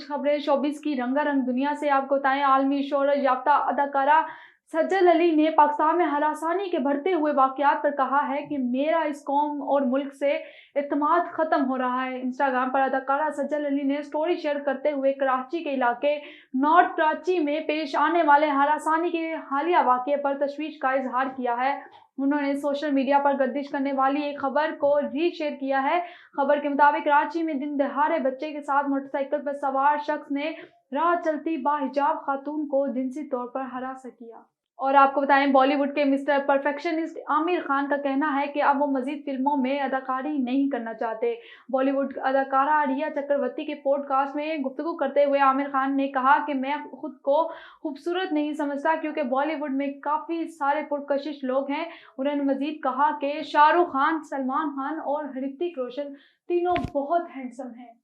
कुछ खबरें शोबिस की रंगारंग दुनिया से आपको बताएं। आलमी शोहरत याफ्ता अदाकारा सज्जल अली ने पाकिस्तान में हरासानी के बढ़ते हुए वाकयात पर कहा है कि मेरा इस कौम और मुल्क से इत्मीनान खत्म हो रहा है। इंस्टाग्राम पर अदाकारा सज्जल अली ने स्टोरी शेयर करते हुए कराची के इलाके नॉर्थ कराची में पेश आने वाले हरासानी के हालिया वाकये पर तशवीश का इजहार किया है। उन्होंने सोशल मीडिया पर गर्दिश करने वाली एक खबर को रीशेयर किया है। खबर के मुताबिक कराची में दिन दहाड़े बच्चे के साथ मोटरसाइकिल पर सवार शख्स ने राह चलती बाहिजाब खातून को जिनसी तौर पर हरास किया। और आपको बताएं, बॉलीवुड के मिस्टर परफेक्शनिस्ट आमिर खान का कहना है कि अब वो मजीद फिल्मों में अदाकारी नहीं करना चाहते। बॉलीवुड अदाकारा रिया चक्रवर्ती के पॉडकास्ट में गुफ्तगू करते हुए आमिर खान ने कहा कि मैं खुद को खूबसूरत नहीं समझता क्योंकि बॉलीवुड में काफ़ी सारे पुरकशिश लोग हैं। उन्होंने मजीद कहा कि शाहरुख खान, सलमान खान और ऋतिक रोशन तीनों बहुत हैंडसम हैं।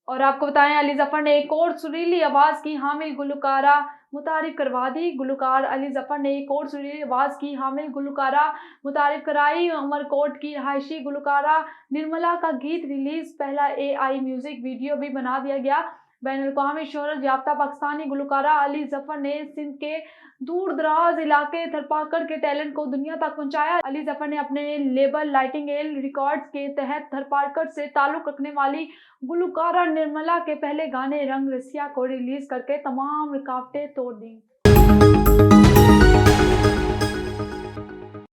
और आपको बताएं, अली जफर ने एक और सुरीली आवाज़ की हामिल गुलकारा मुतारिफ करवा दी। गुलकार अली जफर ने एक और सुरीली आवाज़ की हामिल गुलकारा मुतारिफ कराई। उमरकोट की रहायशी गुलकारा निर्मला का गीत रिलीज, पहला AI म्यूजिक वीडियो भी बना दिया गया। बैनुल-अक़वामी शोहरत याफ्ता पाकिस्तानी गुलकारा अली जफर ने सिंध के दूर दराज इलाके थरपारकर के टैलेंट को दुनिया तक पहुंचाया। अली जफर ने अपने लेबल नाइटिंगेल रिकॉर्ड्स के तहत थरपारकर से ताल्लुक रखने वाली गुलकारा निर्मला के पहले गाने रंग रसिया को रिलीज करके तमाम रुकावटें तोड़ दी।